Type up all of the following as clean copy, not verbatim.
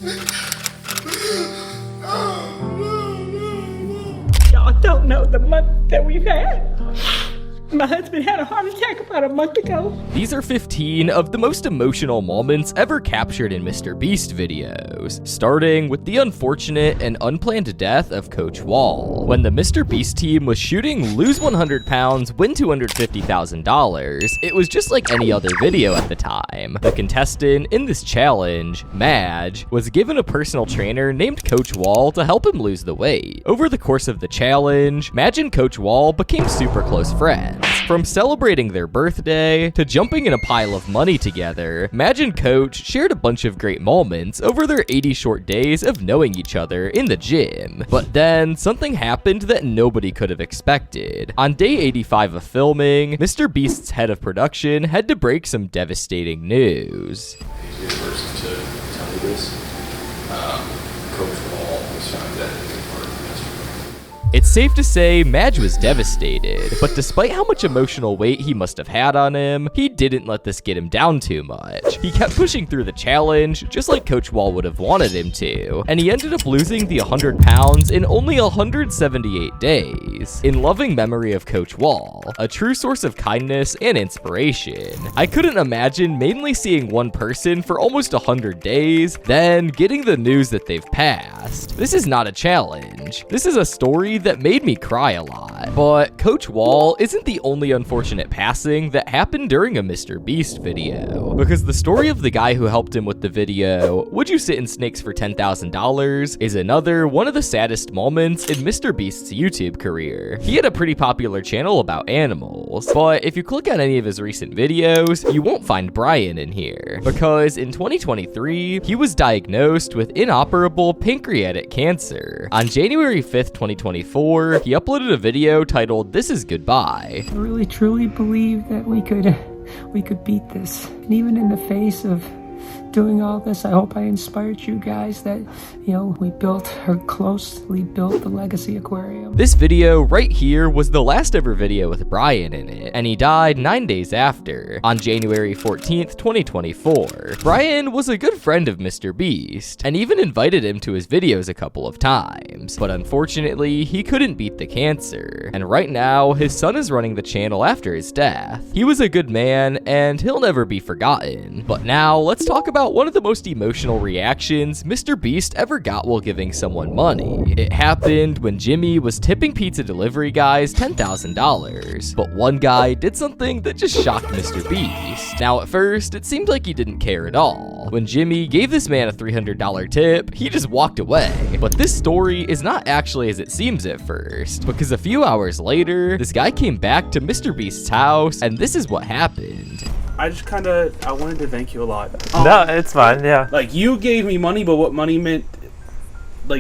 Y'all don't know the month that we've had. My husband had a heart attack about a month ago. These are 15 of the most emotional moments ever captured in MrBeast videos, starting with the unfortunate and unplanned death of Coach Wall. When the MrBeast team was shooting lose 100 pounds, win $250,000, it was just like any other video at the time. The contestant in this challenge, Madge, was given a personal trainer named Coach Wall to help him lose the weight. Over the course of the challenge, Madge and Coach Wall became super close friends. From celebrating their birthday to jumping in a pile of money together, Madge and Coach shared a bunch of great moments over their 80 short days of knowing each other in the gym. But then, something happened that nobody could have expected. On day 85 of filming, MrBeast's head of production had to break some devastating news. He's the first to tell me this. Coach Wall was found dead in the apartment yesterday. It's safe to say Madge was devastated, but despite how much emotional weight he must have had on him, he didn't let this get him down too much. He kept pushing through the challenge, just like Coach Wall would have wanted him to, and he ended up losing the 100 pounds in only 178 days. In loving memory of Coach Wall, a true source of kindness and inspiration, I couldn't imagine mainly seeing one person for almost 100 days, then getting the news that they've passed. This is not a challenge. This is a story that made me cry a lot. But Coach Wall isn't the only unfortunate passing that happened during a MrBeast video, because the story of the guy who helped him with the video, "Would you sit in snakes for $10,000?" is another one of the saddest moments in MrBeast's YouTube career. He had a pretty popular channel about animals, but if you click on any of his recent videos, you won't find Brian in here, because in 2023, he was diagnosed with inoperable pancreatic cancer. On January 5th, 2024, he uploaded a video titled "This is Goodbye." I really truly believe that we could beat this. And even in the face of doing all this, I hope I inspired you guys that, we closely built the Legacy Aquarium. This video right here was the last ever video with Brian in it, and he died 9 days after, on January 14th, 2024. Brian was a good friend of MrBeast, and even invited him to his videos a couple of times, but unfortunately, he couldn't beat the cancer, and right now, his son is running the channel after his death. He was a good man, and he'll never be forgotten. But now, let's talk about one of the most emotional reactions MrBeast ever got while giving someone money. It happened when Jimmy was tipping pizza delivery guys $10,000, but one guy did something that just shocked MrBeast. Now at first, it seemed like he didn't care at all. When Jimmy gave this man a $300 tip, he just walked away. But this story is not actually as it seems at first, because a few hours later, this guy came back to MrBeast's house, and this is what happened. I wanted to thank you a lot. No, it's fine, yeah. Like, you gave me money, but what money meant,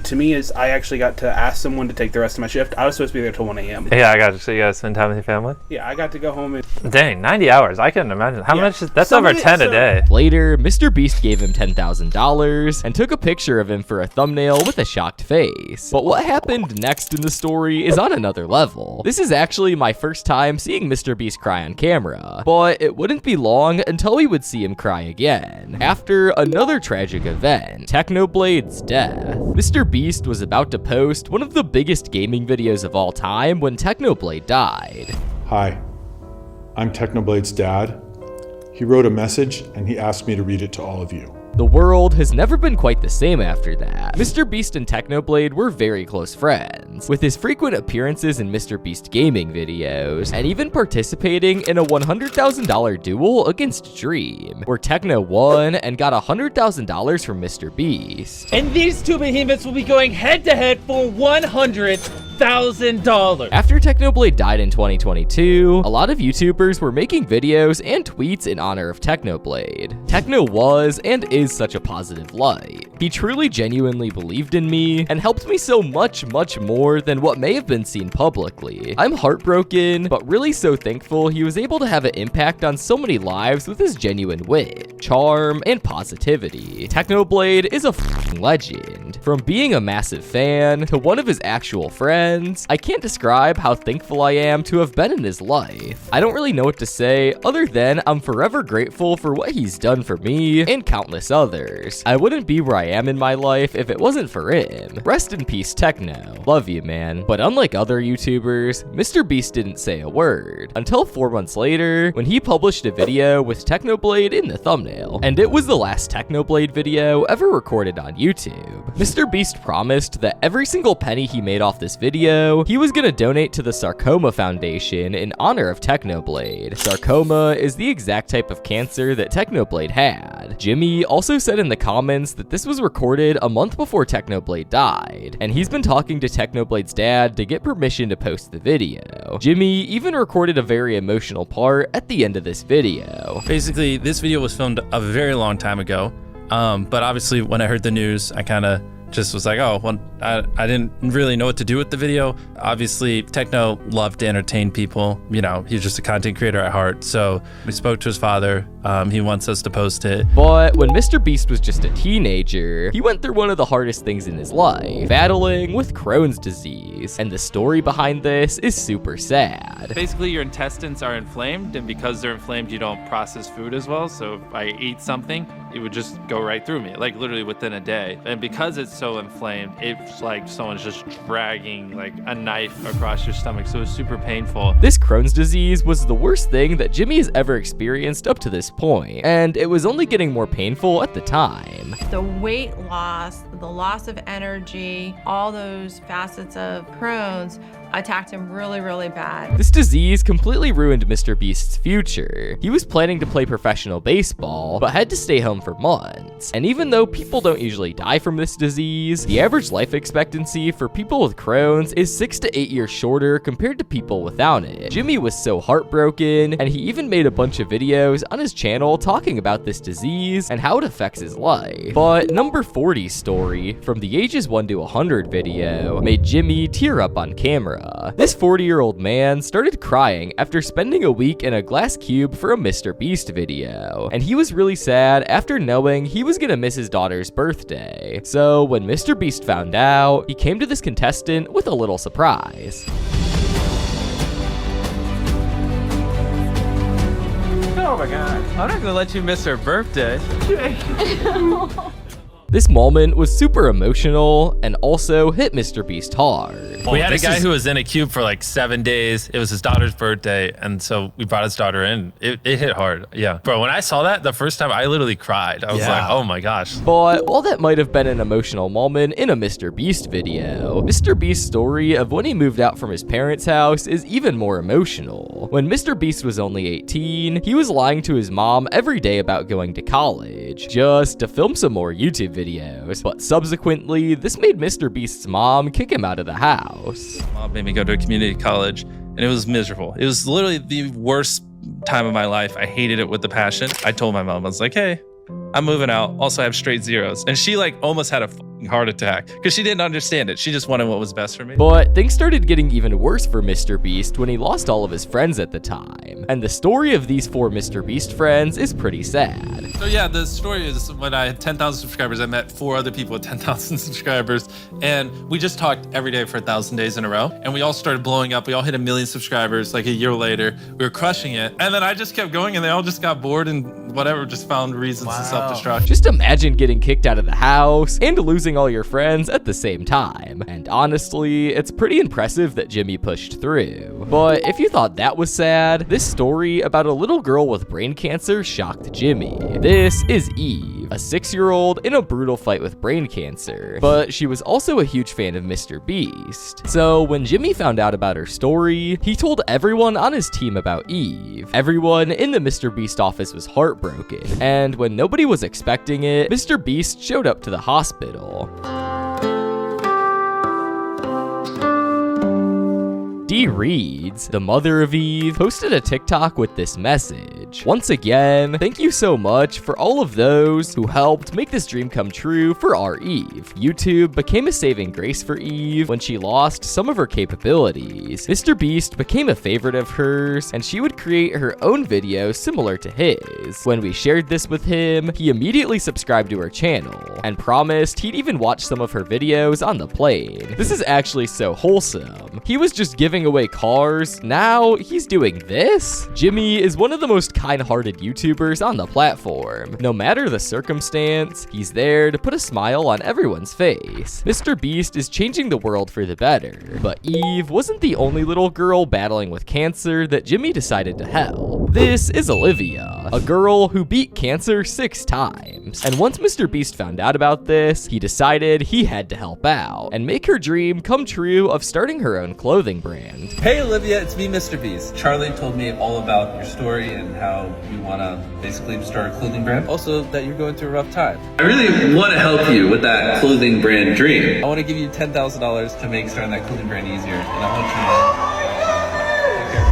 to me is I actually got to ask someone to take the rest of my shift. I was supposed to be there till 1 a.m. Yeah, I got you. So you guys spend time with your family? Yeah, I got to go home and... Dang, 90 hours. I couldn't imagine. How much is... That's over 10 a day. Later, MrBeast gave him $10,000 and took a picture of him for a thumbnail with a shocked face. But what happened next in the story is on another level. This is actually my first time seeing MrBeast cry on camera, but it wouldn't be long until we would see him cry again, after another tragic event, Technoblade's death. MrBeast was about to post one of the biggest gaming videos of all time when Technoblade died. Hi, I'm Technoblade's dad. He wrote a message and he asked me to read it to all of you. The world has never been quite the same after that. MrBeast and Technoblade were very close friends, with his frequent appearances in MrBeast gaming videos, and even participating in a $100,000 duel against Dream, where Techno won and got $100,000 from MrBeast. And these two behemoths will be going head-to-head for $100,000. After Technoblade died in 2022, a lot of YouTubers were making videos and tweets in honor of Technoblade. Techno was and is such a positive light. He truly genuinely believed in me and helped me so much more than what may have been seen publicly. I'm heartbroken, but really so thankful he was able to have an impact on so many lives with his genuine wit, charm, and positivity. Technoblade is a f***ing legend. From being a massive fan to one of his actual friends, friends. I can't describe how thankful I am to have been in his life. I don't really know what to say other than I'm forever grateful for what he's done for me and countless others. I wouldn't be where I am in my life if it wasn't for him. Rest in peace, Techno. Love you, man. But unlike other YouTubers, MrBeast didn't say a word until 4 months later when he published a video with Technoblade in the thumbnail. And it was the last Technoblade video ever recorded on YouTube. MrBeast promised that every single penny he made off this video, he was gonna donate to the Sarcoma Foundation in honor of Technoblade. Sarcoma is the exact type of cancer that Technoblade had. Jimmy also said in the comments that this was recorded a month before Technoblade died, and he's been talking to Technoblade's dad to get permission to post the video. Jimmy even recorded a very emotional part at the end of this video. Basically, this video was filmed a very long time ago, but obviously when I heard the news, I kind of just was like, oh, well, I didn't really know what to do with the video. Obviously, Techno loved to entertain people. You know, he's just a content creator at heart. So we spoke to his father. He wants us to post it. But when MrBeast was just a teenager, he went through one of the hardest things in his life, battling with Crohn's disease. And the story behind this is super sad. Basically, your intestines are inflamed, and because they're inflamed, you don't process food as well. So if I eat something, it would just go right through me, like literally within a day. And because it's so inflamed, it's like someone's just dragging like a knife across your stomach. So it's super painful. This Crohn's disease was the worst thing that Jimmy has ever experienced up to this point, and it was only getting more painful at the time. The weight loss, the loss of energy, all those facets of Crohn's attacked him really, really bad. This disease completely ruined MrBeast's future. He was planning to play professional baseball, but had to stay home for months. And even though people don't usually die from this disease, the average life expectancy for people with Crohn's is 6 to 8 years shorter compared to people without it. Jimmy was so heartbroken, and he even made a bunch of videos on his channel talking about this disease and how it affects his life. But number 40's story from the ages 1 to 100 video made Jimmy tear up on camera. This 40-year-old man started crying after spending a week in a glass cube for a MrBeast video, and he was really sad after knowing he was gonna miss his daughter's birthday. So when MrBeast found out, he came to this contestant with a little surprise. Oh my god. I'm not gonna let you miss her birthday. This moment was super emotional and also hit MrBeast hard. We had a guy who was in a cube for like 7 days. It was his daughter's birthday, and so we brought his daughter in. It hit hard, yeah. Bro, when I saw that the first time, I literally cried. I was like, oh my gosh. But while that might have been an emotional moment in a MrBeast video, MrBeast's story of when he moved out from his parents' house is even more emotional. When MrBeast was only 18, he was lying to his mom every day about going to college, just to film some more YouTube videos. But subsequently, this made MrBeast's mom kick him out of the house. Mom made me go to a community college, and it was miserable. It was literally the worst time of my life. I hated it with a passion. I told my mom, I was like, hey, I'm moving out. Also, I have straight zeros. And she like almost had a heart attack because she didn't understand it. She just wanted what was best for me. But things started getting even worse for MrBeast when he lost all of his friends at the time. And the story of these 4 MrBeast friends is pretty sad. So yeah, the story is when I had 10,000 subscribers, I met 4 other people with 10,000 subscribers, and we just talked every day for 1,000 days in a row. And we all started blowing up. We all hit 1 million subscribers like a year later. We were crushing it. And then I just kept going, and they all just got bored and whatever, just found reasons to self-destruct. Just imagine getting kicked out of the house and losing all your friends at the same time. And honestly, it's pretty impressive that Jimmy pushed through. But if you thought that was sad, this story about a little girl with brain cancer shocked Jimmy. This is Eve, a 6-year-old in a brutal fight with brain cancer, but she was also a huge fan of MrBeast. So when Jimmy found out about her story, he told everyone on his team about Eve. Everyone in the MrBeast office was heartbroken, and when nobody was expecting it, MrBeast showed up to the hospital. T Reads, the mother of Eve, posted a TikTok with this message. Once again, thank you so much for all of those who helped make this dream come true for our Eve. YouTube became a saving grace for Eve when she lost some of her capabilities. MrBeast became a favorite of hers, and she would create her own videos similar to his. When we shared this with him, he immediately subscribed to her channel and promised he'd even watch some of her videos on the plane. This is actually so wholesome. He was just giving away cars, now he's doing this? Jimmy is one of the most kind-hearted YouTubers on the platform. No matter the circumstance, he's there to put a smile on everyone's face. MrBeast is changing the world for the better, but Eve wasn't the only little girl battling with cancer that Jimmy decided to help. This is Olivia, a girl who beat cancer 6 times. And once MrBeast found out about this, he decided he had to help out and make her dream come true of starting her own clothing brand. Hey Olivia, it's me, MrBeast. Charlie told me all about your story and how you want to basically start a clothing brand. Also, that you're going through a rough time. I really want to help you with that clothing brand dream. I want to give you $10,000 to make starting that clothing brand easier. And I want you to...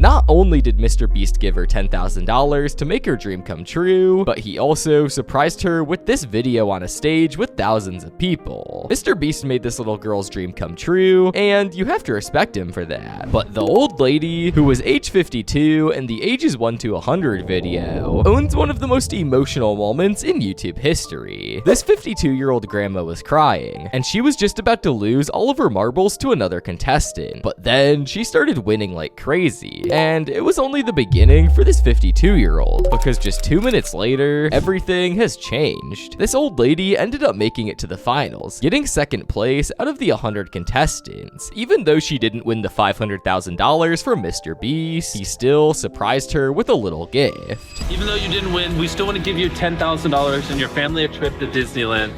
Not only did MrBeast give her $10,000 to make her dream come true, but he also surprised her with this video on a stage with thousands of people. MrBeast made this little girl's dream come true, and you have to respect him for that. But the old lady, who was age 52 in the ages 1 to 100 video, owns one of the most emotional moments in YouTube history. This 52-year-old grandma was crying, and she was just about to lose all of her marbles to another contestant, but then she started winning like crazy. And it was only the beginning for this 52-year-old, because just 2 minutes later, everything has changed. This old lady ended up making it to the finals, getting second place out of the 100 contestants. Even though she didn't win the $500,000 from MrBeast, he still surprised her with a little gift. Even though you didn't win, we still want to give you $10,000 and your family a trip to Disneyland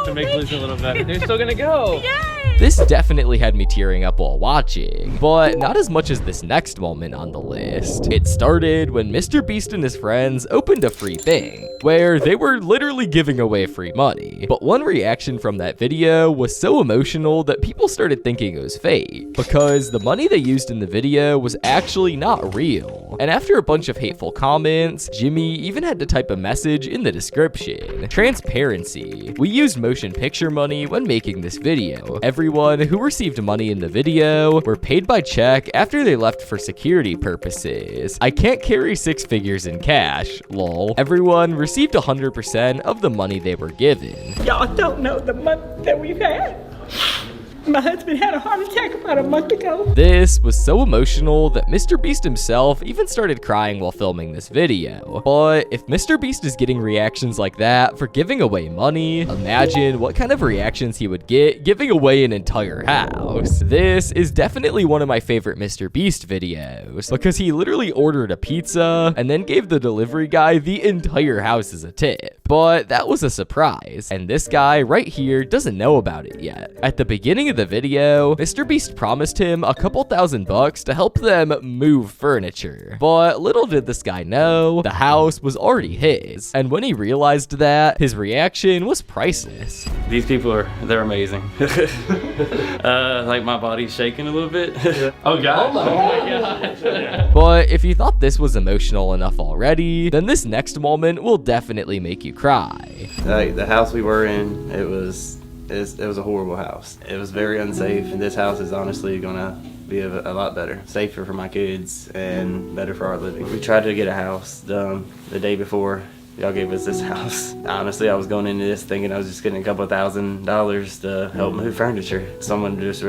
to make lose a little bit. They're still gonna go. Yay! This definitely had me tearing up while watching, but not as much as this next moment on the list. It started when MrBeast and his friends opened a free thing, where they were literally giving away free money. But one reaction from that video was so emotional that people started thinking it was fake, because the money they used in the video was actually not real. And after a bunch of hateful comments, Jimmy even had to type a message in the description. Transparency. We used motion picture money when making this video. Everyone who received money in the video were paid by check after they left for security purposes. I can't carry 6 figures in cash, lol. Everyone received 100% of the money they were given. Y'all don't know the month that we've had. My husband had a heart attack about a month ago. This was so emotional that MrBeast himself even started crying while filming this video. But if MrBeast is getting reactions like that for giving away money, imagine what kind of reactions he would get giving away an entire house. This is definitely one of my favorite MrBeast videos, because he literally ordered a pizza and then gave the delivery guy the entire house as a tip. But that was a surprise, and this guy right here doesn't know about it yet. At the beginning of the video, MrBeast promised him a couple $1,000 to help them move furniture. But little did this guy know, the house was already his. And when he realized that, his reaction was priceless. These people they're amazing. Like my body's shaking a little bit. Oh gosh. Oh my gosh. But if you thought this was emotional enough already, then this next moment will definitely make you cry. Like the house we were in, it was a horrible house. It was very unsafe, and this house is honestly gonna be a lot better. Safer for my kids and better for our living. We tried to get a house done the day before y'all gave us this house. Honestly, I was going into this thinking I was just getting a couple $1,000 to help move furniture. Someone just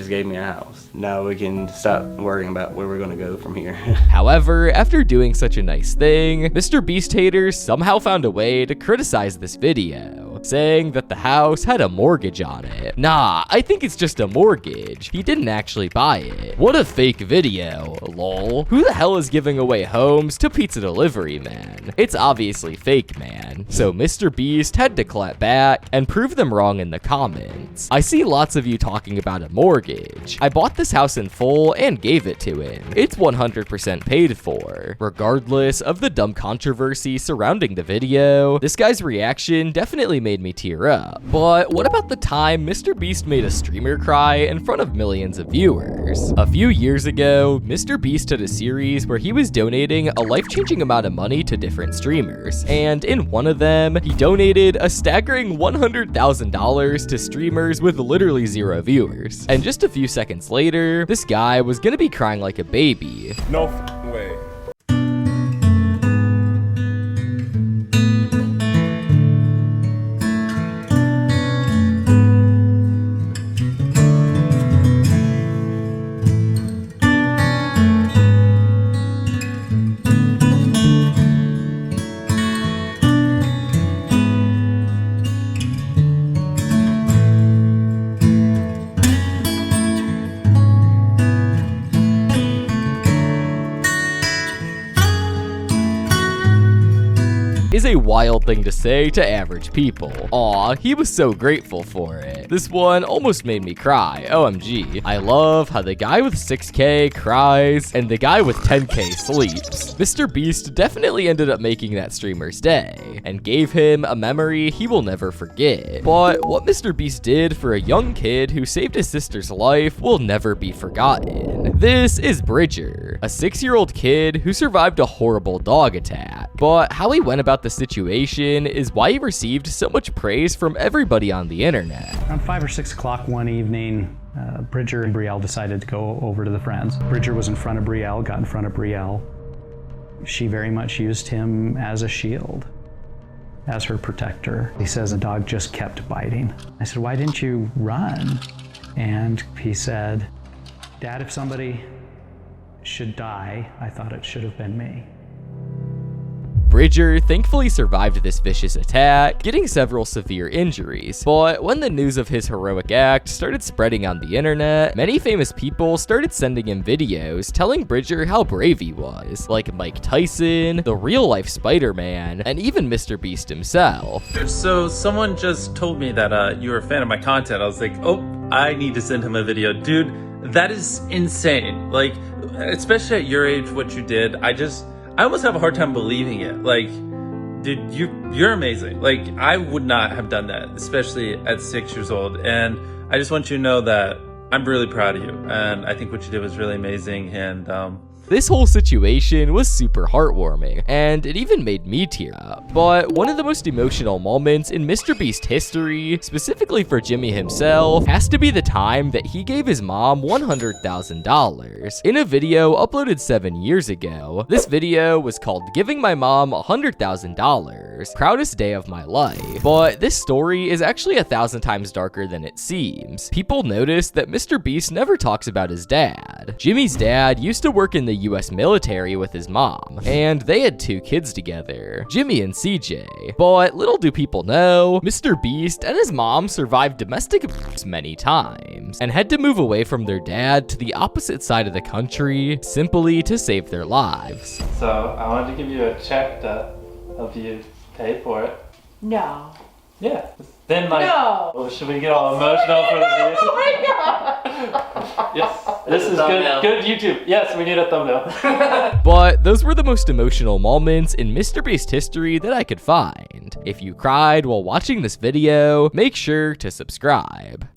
gave me a house. Now we can stop worrying about where we're gonna go from here. However, after doing such a nice thing, MrBeast haters somehow found a way to criticize this video, saying that the house had a mortgage on it. Nah, I think it's just a mortgage. He didn't actually buy it. What a fake video, lol. Who the hell is giving away homes to pizza delivery men? It's obviously fake, man. So MrBeast had to clap back and prove them wrong in the comments. I see lots of you talking about a mortgage. I bought this house in full and gave it to him. It's 100% paid for. Regardless of the dumb controversy surrounding the video, this guy's reaction definitely made made me tear up. But what about the time MrBeast made a streamer cry in front of millions of viewers? A few years ago, MrBeast had a series where he was donating a life-changing amount of money to different streamers, and in one of them, he donated a staggering $100,000 to streamers with literally 0 viewers. And just a few seconds later, this guy was gonna be crying like a baby. No way. Is a wild thing to say to average people. Aw, he was so grateful for it. This one almost made me cry, OMG. I love how the guy with 6K cries and the guy with 10K sleeps. MrBeast definitely ended up making that streamer's day and gave him a memory he will never forget. But what MrBeast did for a young kid who saved his sister's life will never be forgotten. This is Bridger, a 6-year-old kid who survived a horrible dog attack. But how he went about the situation is why he received so much praise from everybody on the internet. Around 5 or 6 o'clock one evening, Bridger and Brielle decided to go over to the Friends. Bridger was in front of Brielle, got in front of Brielle. She very much used him as a shield, as her protector. He says the dog just kept biting. I said, why didn't you run? And he said, Dad, if somebody should die, I thought it should have been me. Bridger thankfully survived this vicious attack, getting several severe injuries, but when the news of his heroic act started spreading on the internet, many famous people started sending him videos telling Bridger how brave he was, like Mike Tyson, the real-life Spider-Man, and even MrBeast himself. So someone just told me that you were a fan of my content. I was like, oh, I need to send him a video. Dude, that is insane. Like, especially at your age, what you did, I almost have a hard time believing it. Like, dude, you're amazing. Like, I would not have done that, especially at 6 years old. And I just want you to know that I'm really proud of you. And I think what you did was really amazing. And this whole situation was super heartwarming, and it even made me tear up. But one of the most emotional moments in MrBeast history, specifically for Jimmy himself, has to be the time that he gave his mom $100,000 in a video uploaded 7 years ago. This video was called Giving My Mom $100,000, Proudest Day of My Life. But this story is actually 1,000 times darker than it seems. People notice that MrBeast never talks about his dad. Jimmy's dad used to work in the US military with his mom, and they had 2 kids together, Jimmy and CJ. But little do people know, MrBeast and his mom survived domestic abuse many times, and had to move away from their dad to the opposite side of the country simply to save their lives. So I wanted to give you a check to help you pay for it. No. Yeah. Then No. Well, should we get all emotional for the video? Oh my God. Yes. This is good YouTube. Yes, we need a thumbnail. But those were the most emotional moments in MrBeast history that I could find. If you cried while watching this video, make sure to subscribe.